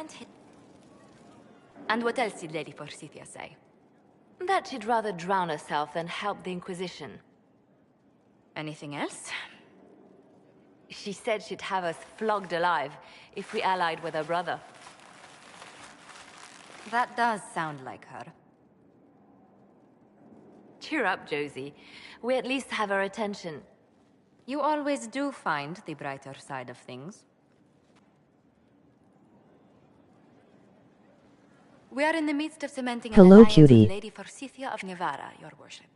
can't hit... And what else did Lady Forsythia say? That she'd rather drown herself than help the Inquisition. Anything else? She said she'd have us flogged alive if we allied with her brother. That does sound like her. Cheer up, Josie. We at least have her attention. You always do find the brighter side of things. We are in the midst of cementing an alliance with Lady Forsythia of Navarra, your worship.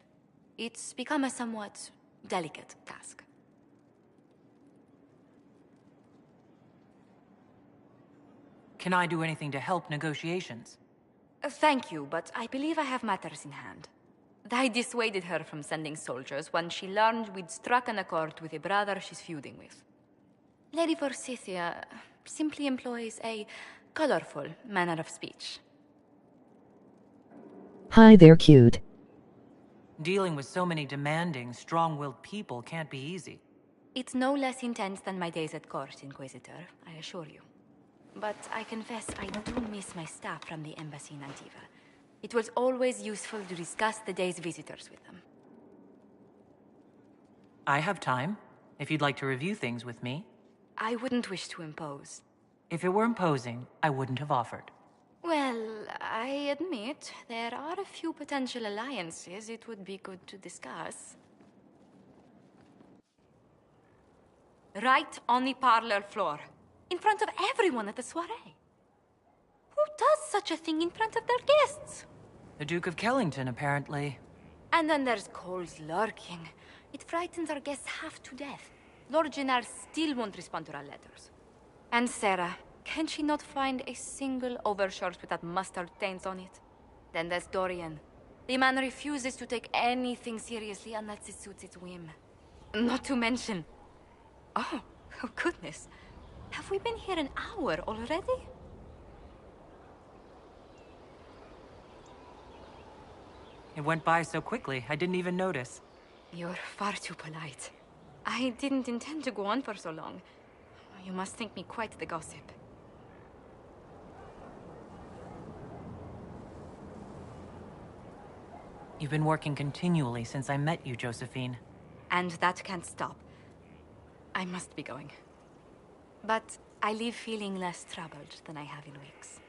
It's become a somewhat delicate task. Can I do anything to help negotiations? Thank you, but I believe I have matters in hand. I dissuaded her from sending soldiers when she learned we'd struck an accord with a brother she's feuding with. Lady Forsythia simply employs a colorful manner of speech. Hi there, cute. Dealing with so many demanding, strong-willed people can't be easy. It's no less intense than my days at court, Inquisitor, I assure you. But I confess I do miss my staff from the embassy in Antiva. It was always useful to discuss the day's visitors with them. I have time, if you'd like to review things with me. I wouldn't wish to impose. If it were imposing, I wouldn't have offered. Well, I admit there are a few potential alliances it would be good to discuss. Right on the parlor floor, in front of everyone at the soiree. Who does such a thing in front of their guests? The Duke of Kellington, apparently. And then there's Cole's lurking. It frightens our guests half to death. Lord Gennard still won't respond to our letters. And Sarah, can she not find a single overshirt without mustard stains on it? Then there's Dorian. The man refuses to take anything seriously unless it suits its whim. Not to mention... Oh goodness. Have we been here an hour already? It went by so quickly, I didn't even notice. You're far too polite. I didn't intend to go on for so long. You must think me quite the gossip. You've been working continually since I met you, Josephine. And that can't stop. I must be going. But I leave feeling less troubled than I have in weeks.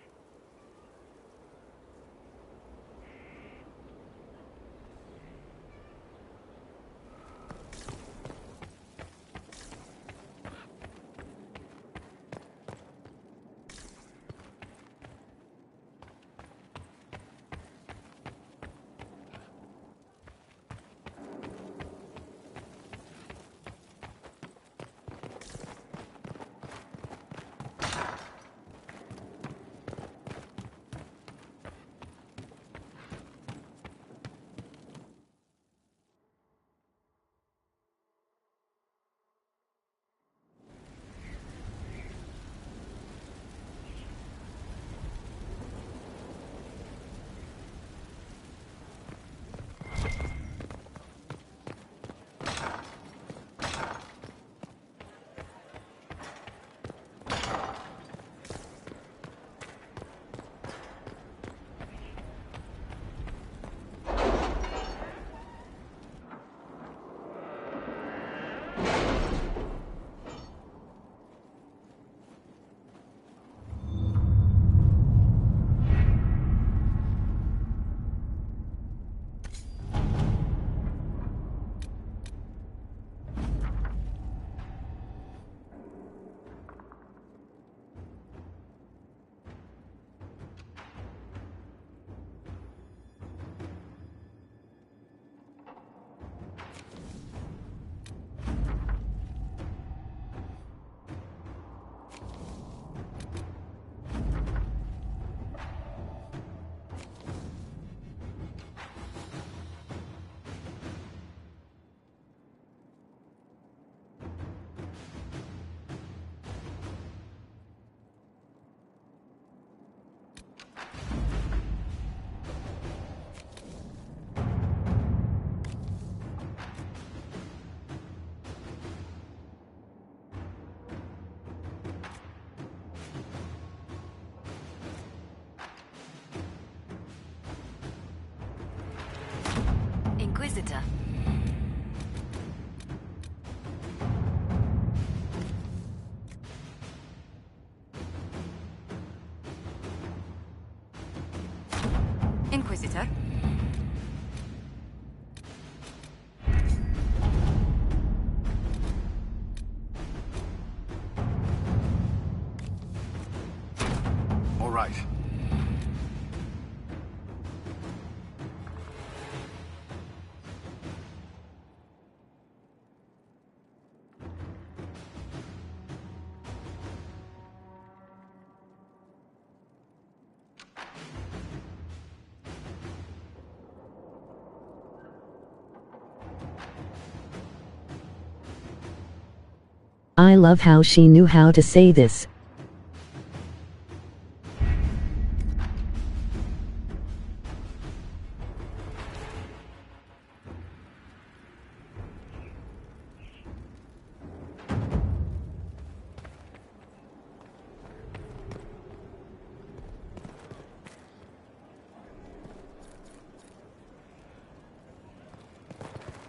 Inquisitor. Inquisitor? All right. I love how she knew how to say this.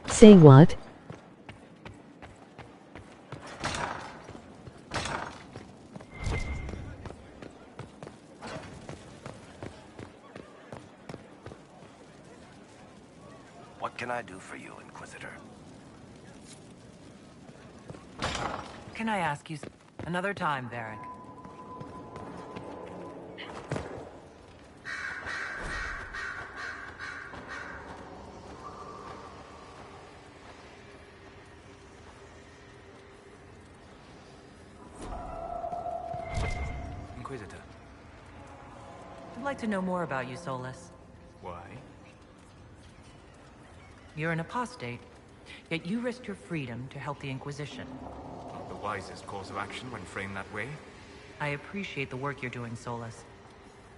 Say what? What can I do for you, Inquisitor? Can I ask you another time, Varric? Inquisitor. I'd like to know more about you, Solus. Why? You're an apostate, yet you risked your freedom to help the Inquisition. Not the wisest course of action when framed that way. I appreciate the work you're doing, Solus.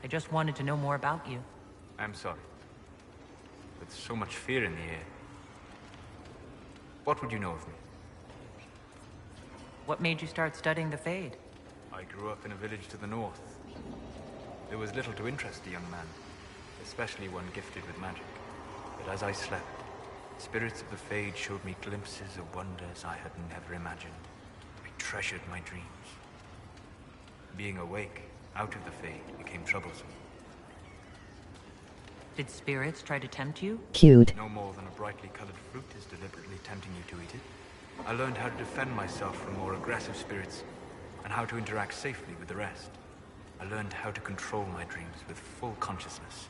I just wanted to know more about you. I'm sorry. With so much fear in the air. What would you know of me? What made you start studying the Fade? I grew up in a village to the north. There was little to interest a young man, especially one gifted with magic. But as I slept, spirits of the Fade showed me glimpses of wonders I had never imagined. I treasured my dreams. Being awake, out of the Fade, became troublesome. Did spirits try to tempt you? Cute. No more than a brightly colored fruit is deliberately tempting you to eat it. I learned how to defend myself from more aggressive spirits, and how to interact safely with the rest. I learned how to control my dreams with full consciousness.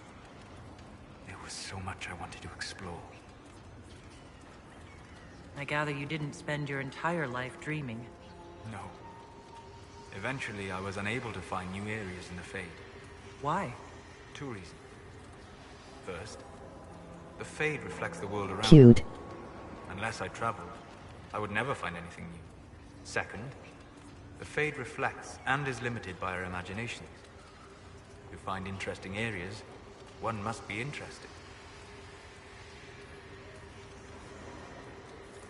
There was so much I wanted to explore. I gather you didn't spend your entire life dreaming. No. Eventually, I was unable to find new areas in the Fade. Why? 2 reasons. First, the Fade reflects the world around me. Cute. Unless I traveled, I would never find anything new. Second, the Fade reflects and is limited by our imaginations. To find interesting areas, one must be interested.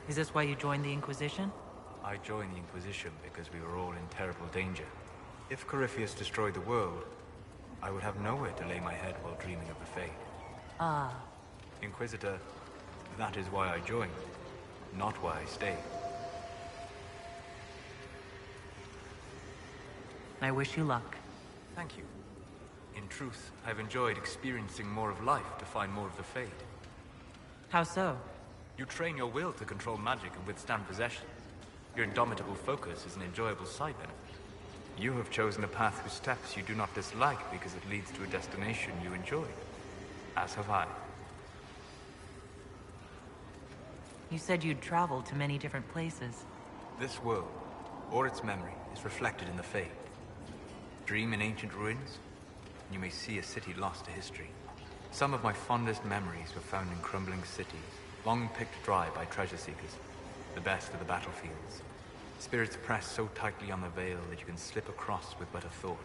Is this why you joined the Inquisition? I joined the Inquisition because we were all in terrible danger. If Corypheus destroyed the world, I would have nowhere to lay my head while dreaming of the Fade. Ah. Inquisitor, that is why I joined, not why I stayed. I wish you luck. Thank you. In truth, I've enjoyed experiencing more of life to find more of the Fade. How so? You train your will to control magic and withstand possession. Your indomitable focus is an enjoyable side benefit. You have chosen a path whose steps you do not dislike because it leads to a destination you enjoy. As have I. You said you'd traveled to many different places. This world, or its memory, is reflected in the Fade. Dream in ancient ruins, and you may see a city lost to history. Some of my fondest memories were found in crumbling cities, long picked dry by treasure seekers, the best of the battlefields. Spirits press so tightly on the veil that you can slip across with but a thought.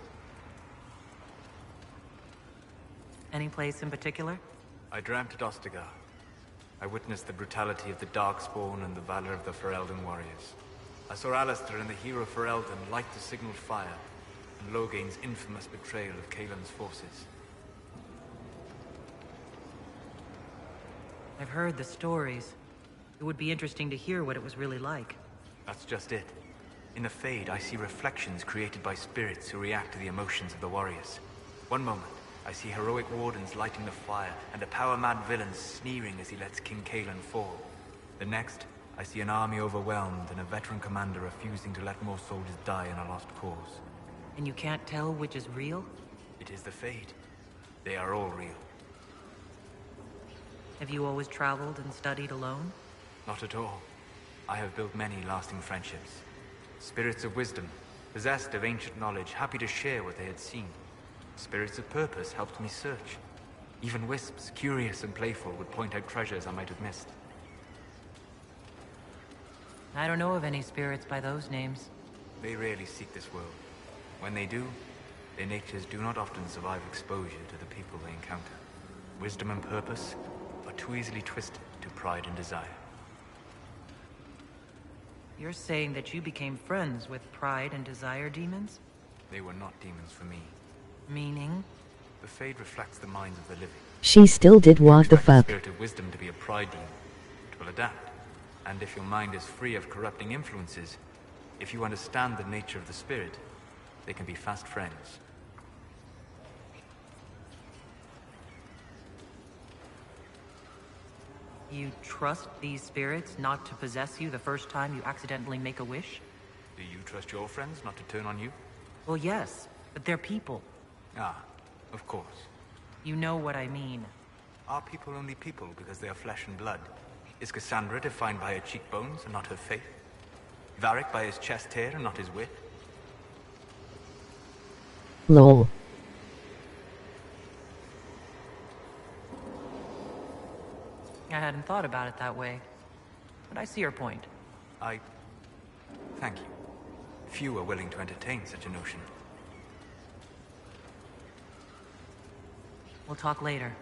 Any place in particular? I dreamt at Ostagar. I witnessed the brutality of the Darkspawn and the valor of the Ferelden warriors. I saw Alistair and the hero Ferelden light the signaled fire, and Logain's infamous betrayal of Kaelin's forces. I've heard the stories. It would be interesting to hear what it was really like. That's just it. In the Fade, I see reflections created by spirits who react to the emotions of the warriors. One moment, I see heroic wardens lighting the fire, and a power-mad villain sneering as he lets King Kalen fall. The next, I see an army overwhelmed and a veteran commander refusing to let more soldiers die in a lost cause. And you can't tell which is real? It is the Fade. They are all real. Have you always traveled and studied alone? Not at all. I have built many lasting friendships. Spirits of wisdom, possessed of ancient knowledge, happy to share what they had seen. Spirits of purpose helped me search. Even wisps, curious and playful, would point out treasures I might have missed. I don't know of any spirits by those names. They rarely seek this world. When they do, their natures do not often survive exposure to the people they encounter. Wisdom and purpose are too easily twisted to pride and desire. You're saying that you became friends with pride and desire demons? They were not demons for me. Meaning? The Fade reflects the minds of the living. She still did what the Expect fuck. spirit of wisdom to be a pride demon. It will adapt. And if your mind is free of corrupting influences, if you understand the nature of the spirit, they can be fast friends. You trust these spirits not to possess you the first time you accidentally make a wish? Do you trust your friends not to turn on you? Well, yes, but they're people. Ah, of course. You know what I mean. Are people only people because they are flesh and blood? Is Cassandra defined by her cheekbones and not her faith? Varric by his chest hair and not his wit? Lol. I hadn't thought about it that way, but I see your point. Thank you. Few are willing to entertain such a notion. We'll talk later.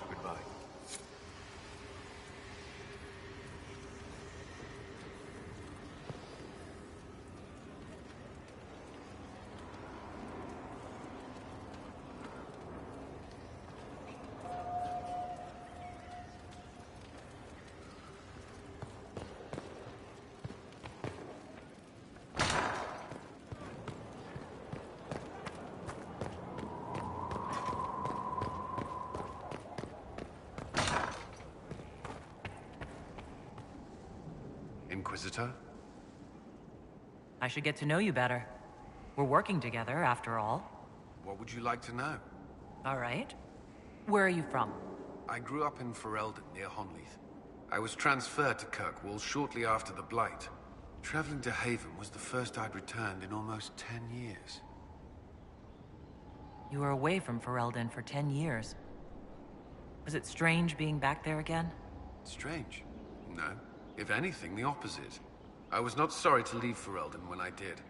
Goodbye. Inquisitor? I should get to know you better. We're working together, after all. What would you like to know? All right. Where are you from? I grew up in Ferelden, near Honleath. I was transferred to Kirkwall shortly after the Blight. Traveling to Haven was the first I'd returned in almost 10 years. You were away from Ferelden for 10 years. Was it strange being back there again? Strange? No. If anything, the opposite. I was not sorry to leave Ferelden when I did.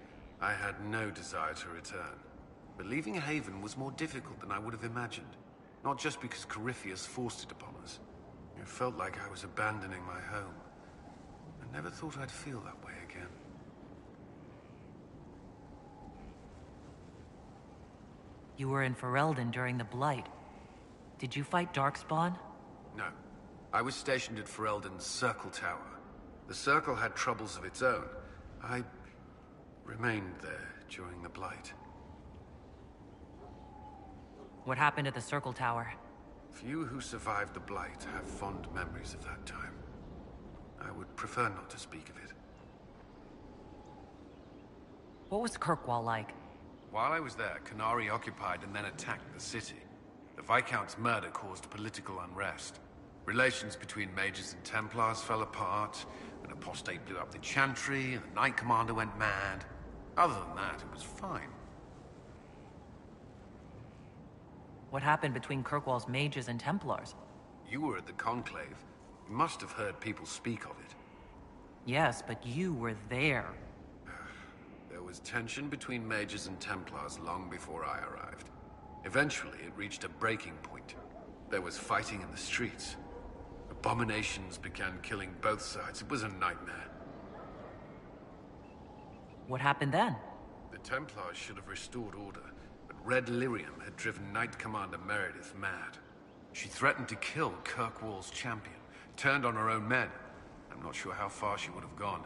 I had no desire to return. But leaving Haven was more difficult than I would have imagined. Not just because Corypheus forced it upon us. It felt like I was abandoning my home. I never thought I'd feel that way again. You were in Ferelden during the Blight. Did you fight Darkspawn? No. I was stationed at Ferelden's Circle Tower. The Circle had troubles of its own. I remained there during the Blight. What happened at the Circle Tower? Few who survived the Blight have fond memories of that time. I would prefer not to speak of it. What was Kirkwall like? While I was there, Canary occupied and then attacked the city. The Viscount's murder caused political unrest. Relations between mages and Templars fell apart, an apostate blew up the Chantry, and the Knight Commander went mad. Other than that, it was fine. What happened between Kirkwall's mages and Templars? You were at the Conclave. You must have heard people speak of it. Yes, but you were there. There was tension between mages and Templars long before I arrived. Eventually, it reached a breaking point. There was fighting in the streets. Abominations began killing both sides. It was a nightmare. What happened then? The Templars should have restored order, but Red Lyrium had driven Knight Commander Meredith mad. She threatened to kill Kirkwall's champion, Turned on her own men. I'm not sure how far she would have gone.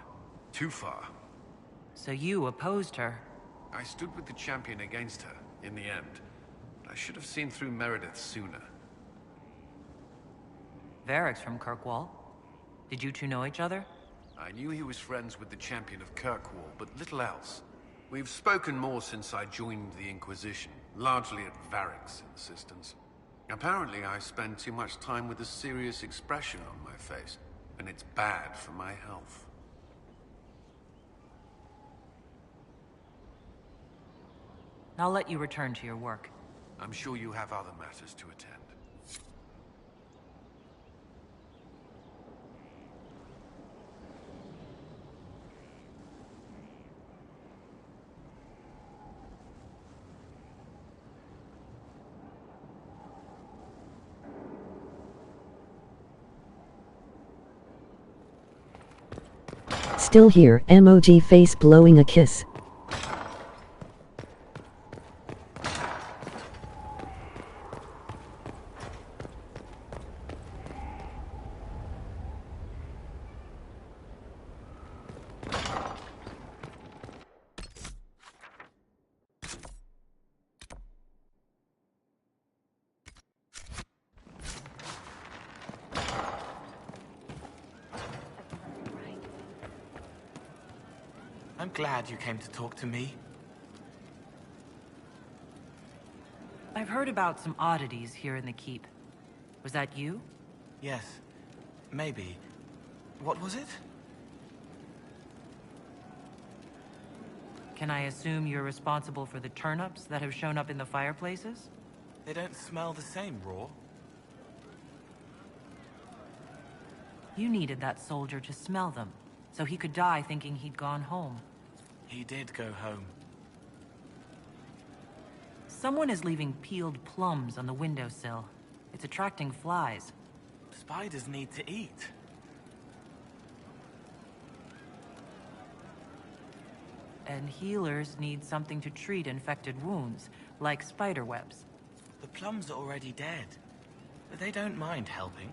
Too far. So you opposed her? I stood with the champion against her, in the end. I should have seen through Meredith sooner. Varric's from Kirkwall. Did you two know each other? I knew he was friends with the champion of Kirkwall, but little else. We've spoken more since I joined the Inquisition, largely at Varric's insistence. Apparently I spend too much time with a serious expression on my face, and it's bad for my health. I'll let you return to your work. I'm sure you have other matters to attend. Still here, emoji face blowing a kiss. I'm glad you came to talk to me. I've heard about some oddities here in the keep. Was that you? Yes. Maybe. What was it? Can I assume you're responsible for the turnips that have shown up in the fireplaces? They don't smell the same, raw. You needed that soldier to smell them, so he could die thinking he'd gone home. He did go home. Someone is leaving peeled plums on the windowsill. It's attracting flies. Spiders need to eat. And healers need something to treat infected wounds, like spider webs. The plums are already dead, but they don't mind helping.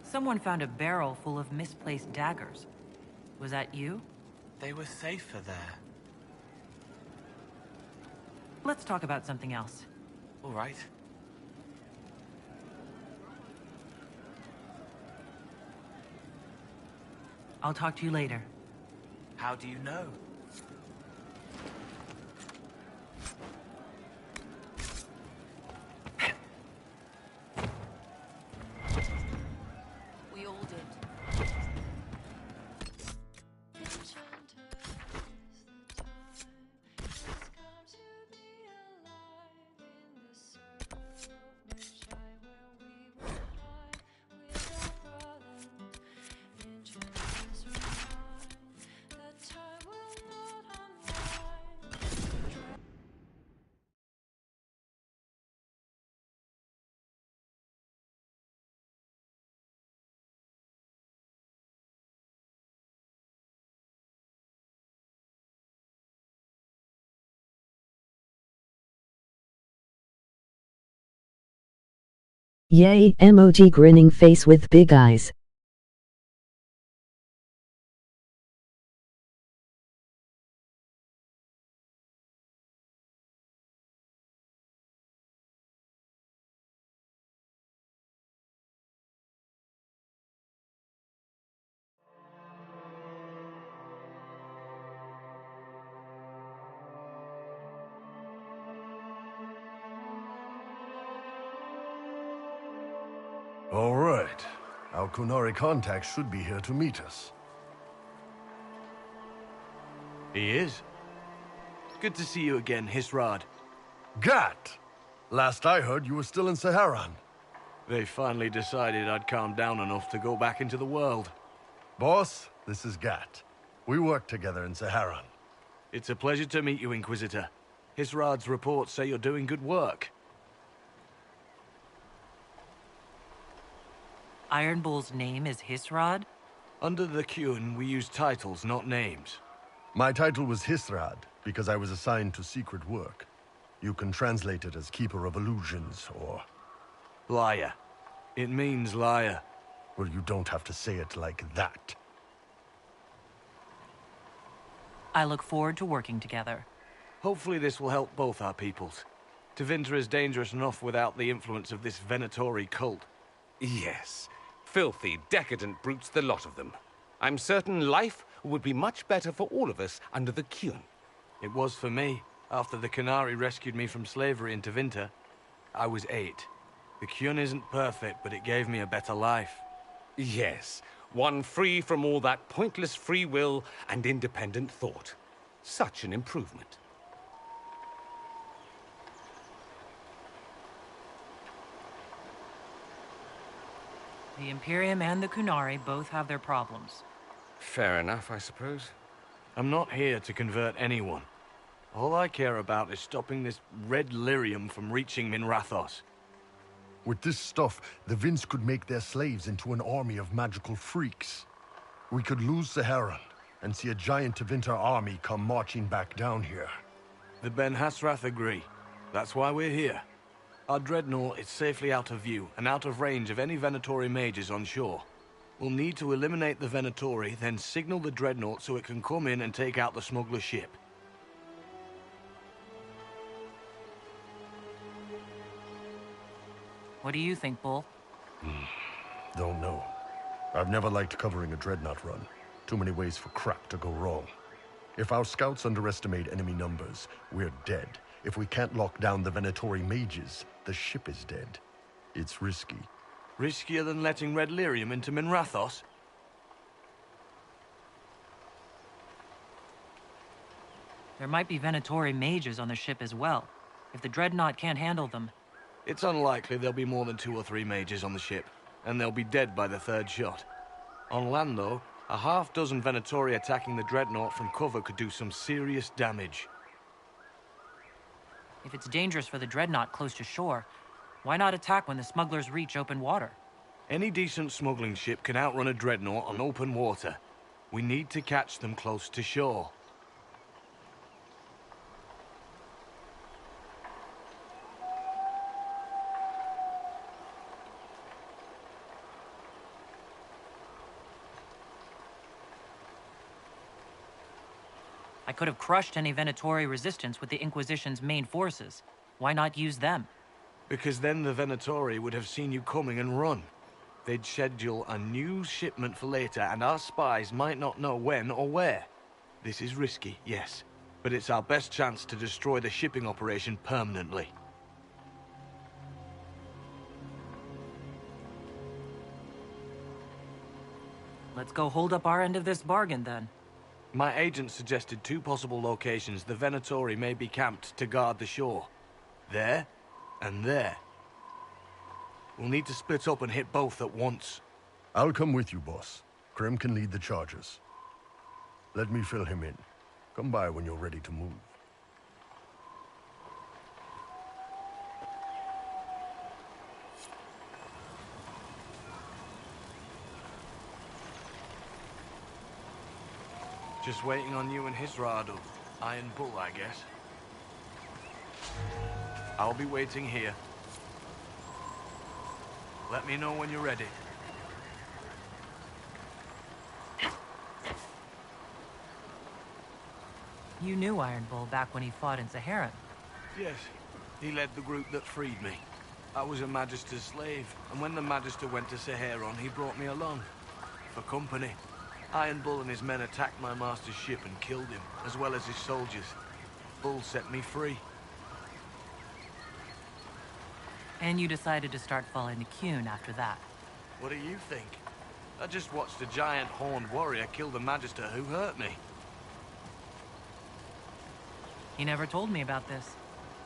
Someone found a barrel full of misplaced daggers. Was that you? They were safer there. Let's talk about something else. All right. I'll talk to you later. How do you know? We all did. Yay, emoji grinning face with big eyes. All right. Our Kunari contact should be here to meet us. He is. Good to see you again, Hisrad. Gat! Last I heard, you were still in Saharan. They finally decided I'd calmed down enough to go back into the world. Boss, this is Gat. We work together in Saharan. It's a pleasure to meet you, Inquisitor. Hisrad's reports say you're doing good work. Iron Bull's name is Hisrad? Under the Qun, we use titles, not names. My title was Hisrad, because I was assigned to secret work. You can translate it as Keeper of Illusions, or... Liar. It means liar. Well, you don't have to say it like that. I look forward to working together. Hopefully this will help both our peoples. Tevinter is dangerous enough without the influence of this Venatori cult. Yes. Filthy, decadent brutes, the lot of them. I'm certain life would be much better for all of us under the Kyun. It was for me. After the Canary rescued me from slavery in Tevinter, I was 8. The Kyun isn't perfect, but it gave me a better life. Yes, one free from all that pointless free will and independent thought. Such an improvement. The Imperium and the Kunari both have their problems. Fair enough, I suppose. I'm not here to convert anyone. All I care about is stopping this red lyrium from reaching Minrathos. With this stuff, the Vince could make their slaves into an army of magical freaks. We could lose Saharan and see a giant Tevinter army come marching back down here. The Ben Hasrath agree. That's why we're here. Our dreadnought is safely out of view and out of range of any Venatori mages on shore. We'll need to eliminate the Venatori, then signal the dreadnought so it can come in and take out the smuggler ship. What do you think, Bull? Don't know. I've never liked covering a dreadnought run. Too many ways for crap to go wrong. If our scouts underestimate enemy numbers, we're dead. If we can't lock down the Venatori mages, the ship is dead. It's risky. Riskier than letting red lyrium into Minrathos? There might be Venatori mages on the ship as well. If the Dreadnought can't handle them... It's unlikely there'll be more than 2 or 3 mages on the ship, and they'll be dead by the 3rd shot. On land, though, a half-dozen Venatori attacking the Dreadnought from cover could do some serious damage. If it's dangerous for the Dreadnought close to shore, why not attack when the smugglers reach open water? Any decent smuggling ship can outrun a Dreadnought on open water. We need to catch them close to shore. I could have crushed any Venatori resistance with the Inquisition's main forces. Why not use them? Because then the Venatori would have seen you coming and run. They'd schedule a new shipment for later, and our spies might not know when or where. This is risky, yes, but it's our best chance to destroy the shipping operation permanently. Let's go hold up our end of this bargain, then. My agent suggested 2 possible locations the Venatori may be camped to guard the shore. There, and there. We'll need to split up and hit both at once. I'll come with you, boss. Krem can lead the charges. Let me fill him in. Come by when you're ready to move. Just waiting on you and Hisradu. Iron Bull, I guess. I'll be waiting here. Let me know when you're ready. You knew Iron Bull back when he fought in Saharan. Yes, he led the group that freed me. I was a Magister's slave, and when the Magister went to Saharan, he brought me along. For company. Iron Bull and his men attacked my master's ship and killed him, as well as his soldiers. Bull set me free. And you decided to start following the Kyun after that. What do you think? I just watched a giant horned warrior kill the Magister who hurt me. He never told me about this.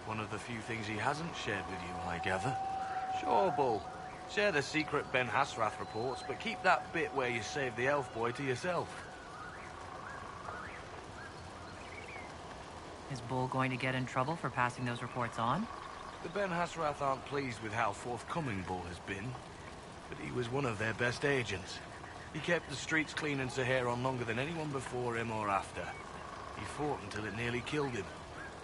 One of the few things he hasn't shared with you, I gather. Sure, Bull. Share the secret Ben Hasrath reports, but keep that bit where you saved the elf boy to yourself. Is Bull going to get in trouble for passing those reports on? The Ben Hasrath aren't pleased with how forthcoming Bull has been, but he was one of their best agents. He kept the streets clean in Saharan longer than anyone before him or after. He fought until it nearly killed him.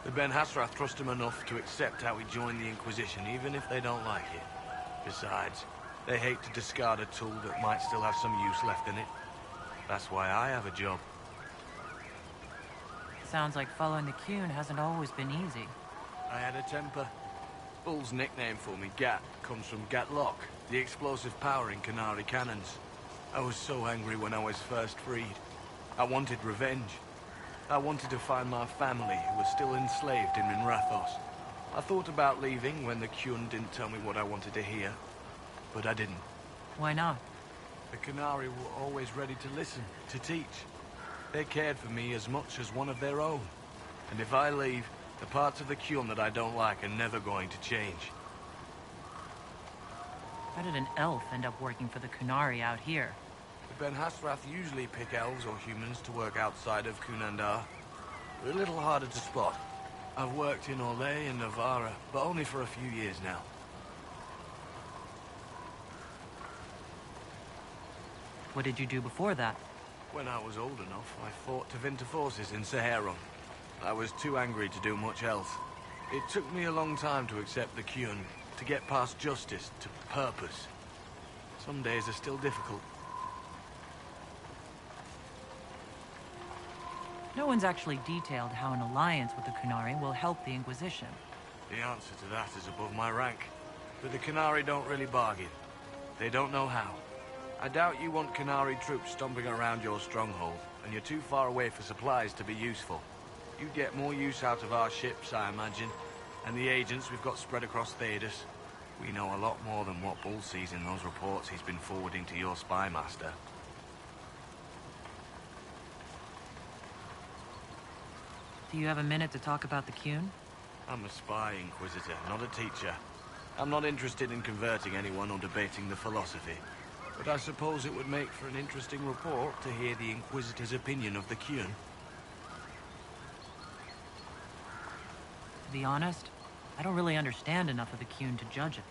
The Ben Hasrath trust him enough to accept how he joined the Inquisition, even if they don't like it. Besides, They hate to discard a tool that might still have some use left in it. That's why I have a job. Sounds like following the Qun hasn't always been easy. I had a temper. Bull's nickname for me, Gat, comes from Gatlock, the explosive power in Canary cannons. I was so angry when I was first freed. I wanted revenge. I wanted to find my family, who was still enslaved in Minrathos. I thought about leaving when the Qun didn't tell me what I wanted to hear, but I didn't. Why not? The Canary were always ready to listen, to teach. They cared for me as much as one of their own. And if I leave, the parts of the Qun that I don't like are never going to change. How did an elf end up working for the Qunari out here? The Ben Hasrath usually pick elves or humans to work outside of Kunandar. They're a little harder to spot. I've worked in Orlais and Navarra, but only for a few years now. What did you do before that? When I was old enough, I fought Tevinter forces in Saharon. I was too angry to do much else. It took me a long time to accept the Qun, to get past justice to purpose. Some days are still difficult. No one's actually detailed how an alliance with the Qunari will help the Inquisition. The answer to that is above my rank. But the Qunari don't really bargain. They don't know how. I doubt you want Qunari troops stomping around your stronghold, and you're too far away for supplies to be useful. You'd get more use out of our ships, I imagine, and the agents we've got spread across Thedas. We know a lot more than what Bull sees in those reports he's been forwarding to your spy master. Do you have a minute to talk about the Qun? I'm a spy, Inquisitor, not a teacher. I'm not interested in converting anyone or debating the philosophy. But I suppose it would make for an interesting report to hear the Inquisitor's opinion of the Qun. To be honest, I don't really understand enough of the Qun to judge it.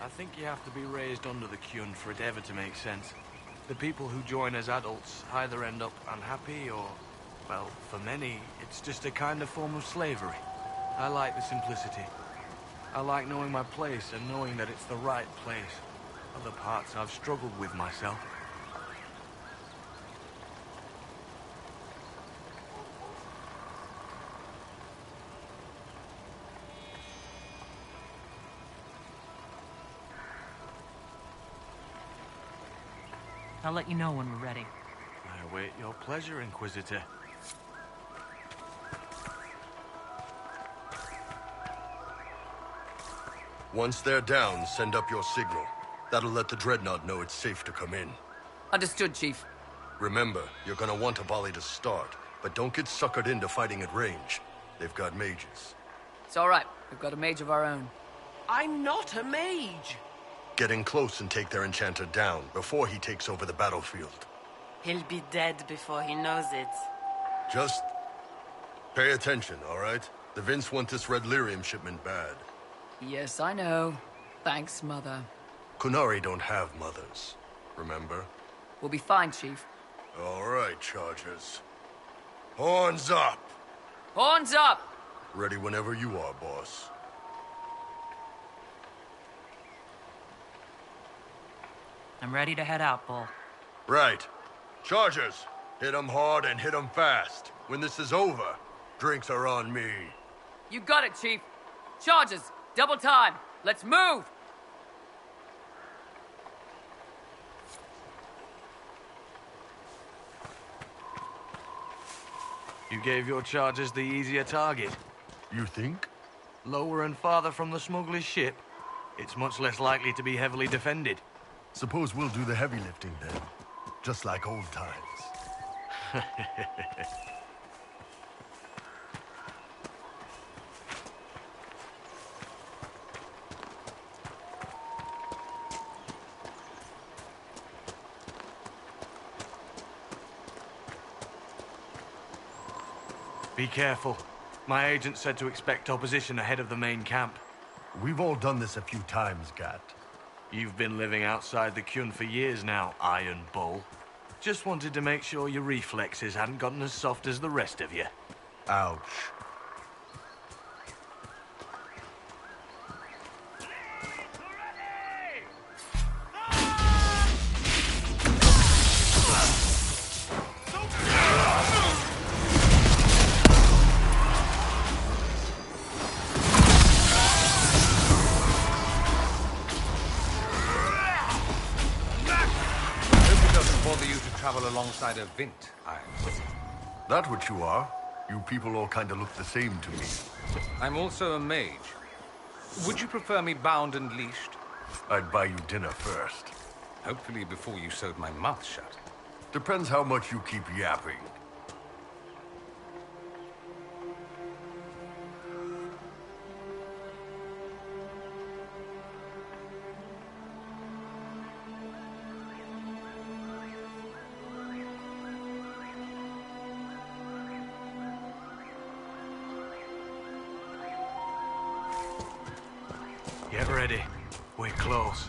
I think you have to be raised under the Qun for it ever to make sense. The people who join as adults either end up unhappy or, well, for many, it's just a kind of form of slavery. I like the simplicity. I like knowing my place and knowing that it's the right place. Other parts I've struggled with myself. I'll let you know when we're ready. I await your pleasure, Inquisitor. Once they're down, send up your signal. That'll let the Dreadnought know it's safe to come in. Understood, Chief. Remember, you're gonna want a volley to start, but don't get suckered into fighting at range. They've got mages. It's all right. We've got a mage of our own. I'm not a mage. Get in close and take their enchanter down before he takes over the battlefield. He'll be dead before he knows it. Just pay attention, all right? The Vince want this red lyrium shipment bad. Yes, I know. Thanks, Mother. Qunari don't have mothers, remember? We'll be fine, Chief. All right, Chargers. Horns up! Horns up! Ready whenever you are, boss. I'm ready to head out, Bull. Right. Chargers, hit 'em hard and hit 'em fast. When this is over, drinks are on me. You got it, Chief. Charges! Double time! Let's move! You gave your charges the easier target. You think? Lower and farther from the smuggler's ship, it's much less likely to be heavily defended. Suppose we'll do the heavy lifting then. Just like old times. Be careful. My agent said to expect opposition ahead of the main camp. We've all done this a few times, Gat. You've been living outside the Qun for years now, Iron Bull. Just wanted to make sure your reflexes hadn't gotten as soft as the rest of you. Ouch. bother you to travel alongside a Vint, Irons. That what you are? You people all kind of look the same to me. I'm also a mage. Would you prefer me bound and leashed? I'd buy you dinner first. Hopefully before you sewed my mouth shut. Depends how much you keep yapping. Get ready. We're close.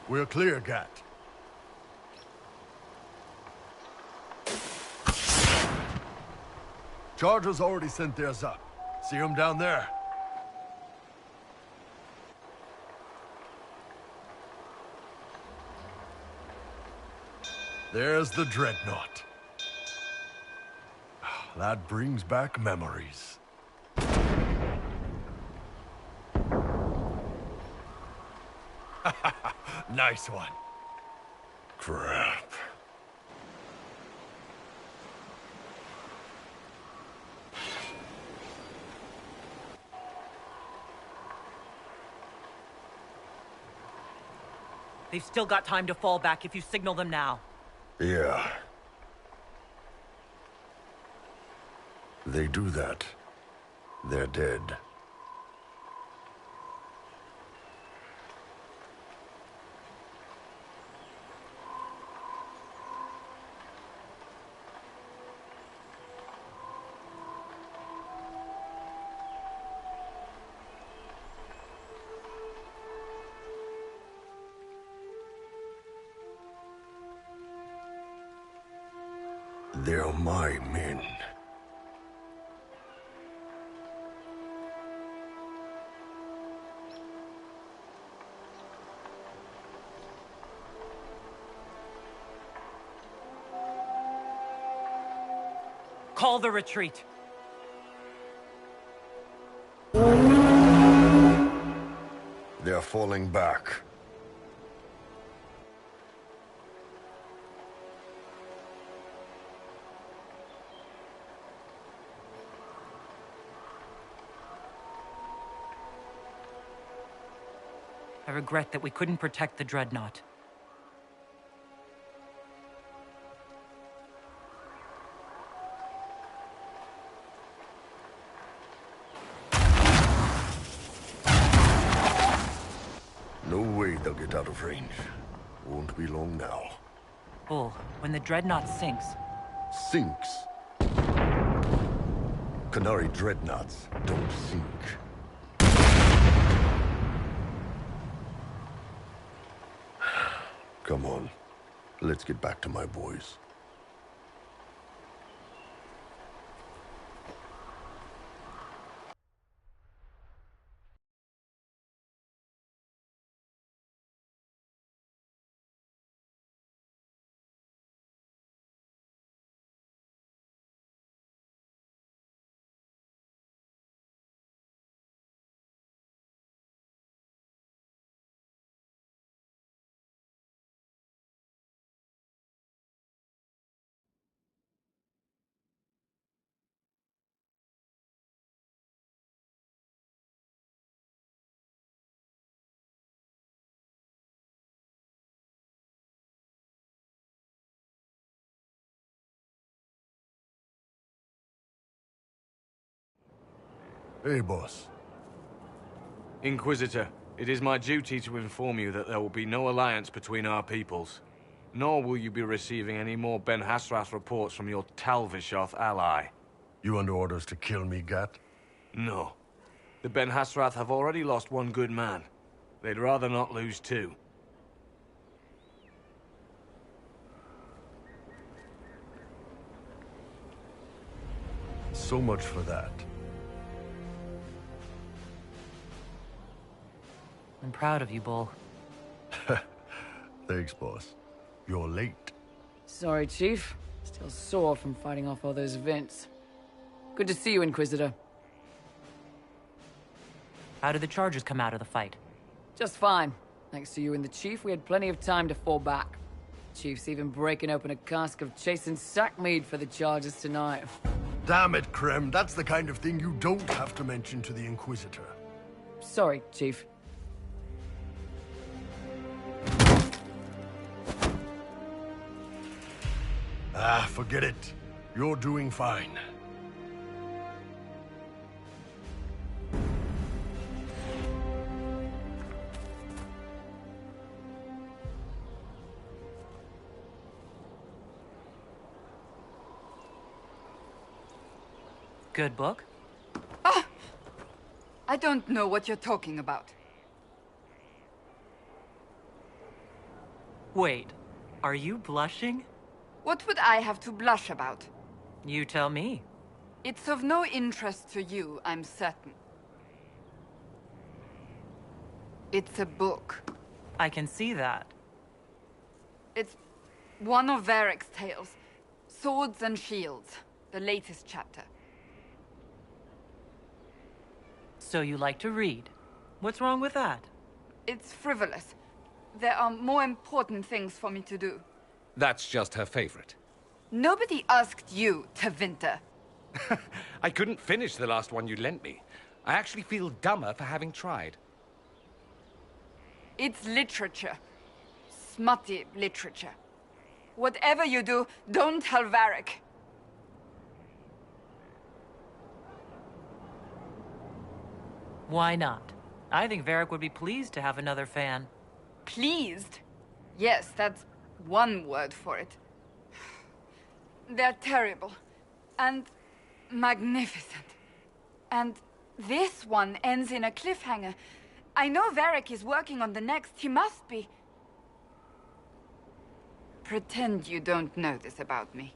We're clear, Gat. Chargers already sent theirs up. See them down there? There's the Dreadnought. That brings back memories. Nice one. Crap. They've still got time to fall back if you signal them now. Yeah. They do that. They're dead. They're my men. Call the retreat. They're falling back. I regret that we couldn't protect the Dreadnought. No way they'll get out of range. Won't be long now. Bull, when the Dreadnought sinks... Sinks? Canary Dreadnoughts don't sink. Come on. Let's get back to my boys. Hey, boss. Inquisitor, it is my duty to inform you that there will be no alliance between our peoples. Nor will you be receiving any more Ben Hasrath reports from your Talvishoth ally. You under orders to kill me, Gat? No. The Ben Hasrath have already lost one good man. They'd rather not lose two. So much for that. I'm proud of you, Bull. Thanks, boss. You're late. Sorry, Chief. Still sore from fighting off all those vents. Good to see you, Inquisitor. How did the Chargers come out of the fight? Just fine. Thanks to you and the Chief, we had plenty of time to fall back. Chief's even breaking open a cask of chastened sack mead for the Chargers tonight. Damn it, Krem. That's the kind of thing you don't have to mention to the Inquisitor. Sorry, Chief. Ah, forget it. You're doing fine. Good book? I don't know what you're talking about. Wait, are you blushing? What would I have to blush about? You tell me. It's of no interest to you, I'm certain. It's a book. I can see that. It's one of Varric's tales. Swords and Shields, the latest chapter. So you like to read. What's wrong with that? It's frivolous. There are more important things for me to do. That's just her favorite. Nobody asked you, Tevinter. I couldn't finish the last one you lent me. I actually feel dumber for having tried. It's literature. Smutty literature. Whatever you do, don't tell Varric. Why not? I think Varric would be pleased to have another fan. Pleased? Yes, that's one word for it. They're terrible. And magnificent. And this one ends in a cliffhanger. I know Varric is working on the next. He must be. Pretend you don't know this about me.